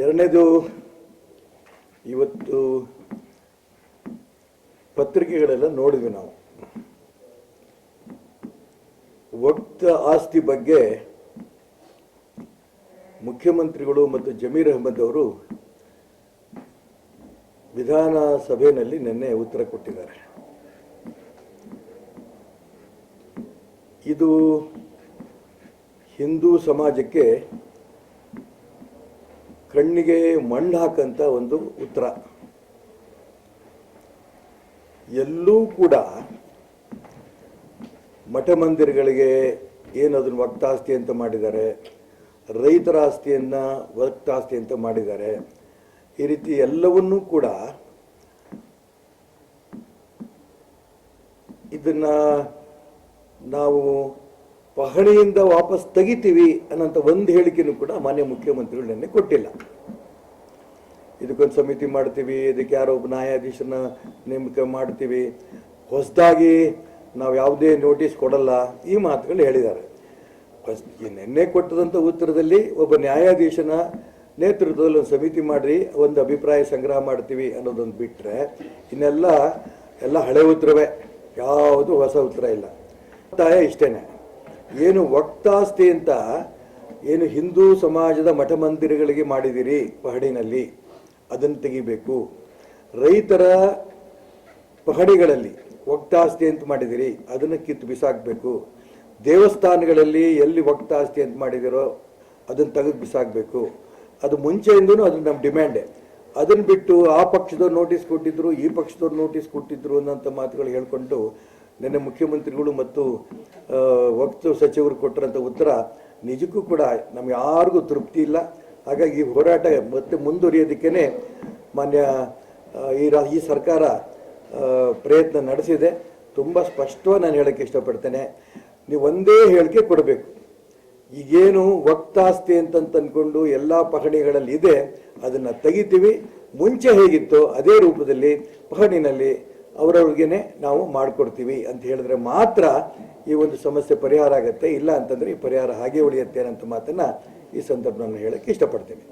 ಎರಡನೇದು, ಇವತ್ತು ಪತ್ರಿಕೆಗಳೆಲ್ಲ ನೋಡಿದ್ವಿ ನಾವು. ವಕ್ಫ್ ಆಸ್ತಿ ಬಗ್ಗೆ ಮುಖ್ಯಮಂತ್ರಿಗಳು ಮತ್ತು ಜಮೀರ್ ಅಹ್ಮದ್ ಅವರು ವಿಧಾನಸಭೆಯಲ್ಲಿ ನಿನ್ನೆ ಉತ್ತರ ಕೊಟ್ಟಿದ್ದಾರೆ. ಇದು ಹಿಂದೂ ಸಮಾಜಕ್ಕೆ ಕಣ್ಣಿಗೆ ಮಣ್ಣು ಹಾಕಂತ ಒಂದು ಉತ್ತರ. ಎಲ್ಲೂ ಕೂಡ ಮಠ ಮಂದಿರಗಳಿಗೆ ಏನು ಅದನ್ನು ವಕ್ತಾಸ್ತಿ ಅಂತ ಮಾಡಿದ್ದಾರೆ, ರೈತರ ಆಸ್ತಿಯನ್ನು ವಕ್ತಾಸ್ತಿ ಅಂತ ಮಾಡಿದ್ದಾರೆ. ಈ ರೀತಿ ಎಲ್ಲವನ್ನೂ ಕೂಡ ಇದನ್ನ ನಾವು ಪಹಣಿಯಿಂದ ವಾಪಸ್ ತೆಗಿತೀವಿ ಅನ್ನೋಂಥ ಒಂದು ಹೇಳಿಕೆನೂ ಕೂಡ ಮಾನ್ಯ ಮುಖ್ಯಮಂತ್ರಿಗಳು ನಿನ್ನೆ ಕೊಟ್ಟಿಲ್ಲ. ಇದಕ್ಕೊಂದು ಸಮಿತಿ ಮಾಡ್ತೀವಿ, ಇದಕ್ಕೆ ಯಾರೋ ಒಬ್ಬ ನ್ಯಾಯಾಧೀಶನ ನೇಮಕ ಮಾಡ್ತೀವಿ, ಹೊಸದಾಗಿ ನಾವು ಯಾವುದೇ ನೋಟಿಸ್ ಕೊಡಲ್ಲ, ಈ ಮಾತುಗಳು ಹೇಳಿದ್ದಾರೆ. ನಿನ್ನೆ ಕೊಟ್ಟದಂಥ ಉತ್ತರದಲ್ಲಿ ಒಬ್ಬ ನ್ಯಾಯಾಧೀಶನ ನೇತೃತ್ವದಲ್ಲಿ ಒಂದು ಸಮಿತಿ ಮಾಡಿ ಒಂದು ಅಭಿಪ್ರಾಯ ಸಂಗ್ರಹ ಮಾಡ್ತೀವಿ ಅನ್ನೋದೊಂದು ಬಿಟ್ಟರೆ ಇನ್ನೆಲ್ಲ ಹಳೆ ಉತ್ತರವೇ, ಯಾವುದು ಹೊಸ ಉತ್ತರ ಇಲ್ಲ. ಒತ್ತಾಯ ಇಷ್ಟೇನೆ, ಏನು ವಕ್ತಾಸ್ತಿ ಅಂತ ಏನು ಹಿಂದೂ ಸಮಾಜದ ಮಠ ಮಂದಿರಗಳಿಗೆ ಮಾಡಿದಿರಿ ಪಹಣಿನಲ್ಲಿ, ಅದನ್ನು ತೆಗಿಬೇಕು. ರೈತರ ಪಹಣಿಗಳಲ್ಲಿ ವಕ್ತಾಸ್ತಿ ಅಂತ ಮಾಡಿದಿರಿ, ಅದನ್ನು ಕಿತ್ತು ಬಿಸಾಕಬೇಕು. ದೇವಸ್ಥಾನಗಳಲ್ಲಿ ಎಲ್ಲಿ ವಕ್ತಾಸ್ತಿ ಅಂತ ಮಾಡಿದಿರೋ ಅದನ್ನು ತೆಗೆದು ಬಿಸಾಕಬೇಕು. ಅದು ಮುಂಚೆಯಿಂದನೂ ಅದು ನಮ್ಮ ಡಿಮ್ಯಾಂಡೆ. ಅದನ್ನು ಬಿಟ್ಟು ಆ ಪಕ್ಷದವ್ರು ನೋಟಿಸ್ ಕೊಟ್ಟಿದ್ರು, ಈ ಪಕ್ಷದವ್ರು ನೋಟಿಸ್ ಕೊಟ್ಟಿದ್ರು ಅನ್ನೋಂಥ ಮಾತುಗಳು ಹೇಳ್ಕೊಂಡು ನಿನ್ನೆ ಮುಖ್ಯಮಂತ್ರಿಗಳು ಮತ್ತು ವಕ್ಫ್ ಸಚಿವರು ಕೊಟ್ಟರಂಥ ಉತ್ತರ ನಿಜಕ್ಕೂ ಕೂಡ ನಮ್ಗೆ ಯಾರಿಗೂ ತೃಪ್ತಿ ಇಲ್ಲ. ಹಾಗಾಗಿ ಈ ಹೋರಾಟ ಮತ್ತೆ ಮುಂದುವರಿಯೋದಕ್ಕೇ ಮಾನ್ಯ ಈ ಸರ್ಕಾರ ಪ್ರಯತ್ನ ನಡೆಸಿದೆ. ತುಂಬ ಸ್ಪಷ್ಟವಾಗಿ ನಾನು ಹೇಳೋಕ್ಕೆ ಇಷ್ಟಪಡ್ತೇನೆ, ನೀವು ಒಂದೇ ಹೇಳಿಕೆ ಕೊಡಬೇಕು. ಈಗೇನು ವಕ್ತಾಸ್ತಿ ಅಂತ ಅಂದ್ಕೊಂಡು ಎಲ್ಲ ಪಹಣಿಗಳಲ್ಲಿ ಇದೆ ಅದನ್ನು ತೆಗಿತೀವಿ, ಮುಂಚೆ ಹೇಗಿತ್ತೋ ಅದೇ ರೂಪದಲ್ಲಿ ಪಹಣಿನಲ್ಲಿ ಅವರವ್ರಿಗೇನೆ ನಾವು ಮಾಡಿಕೊಡ್ತೀವಿ ಅಂತ ಹೇಳಿದ್ರೆ ಮಾತ್ರ ಈ ಒಂದು ಸಮಸ್ಯೆ ಪರಿಹಾರ ಆಗುತ್ತೆ. ಇಲ್ಲ ಅಂತಂದರೆ ಈ ಪರಿಹಾರ ಹಾಗೆ ಉಳಿಯುತ್ತೆ ಅನ್ನೋ ಮಾತನ್ನು ಈ ಸಂದರ್ಭ ನಾನು ಹೇಳೋಕ್ಕೆ ಇಷ್ಟಪಡ್ತೀನಿ.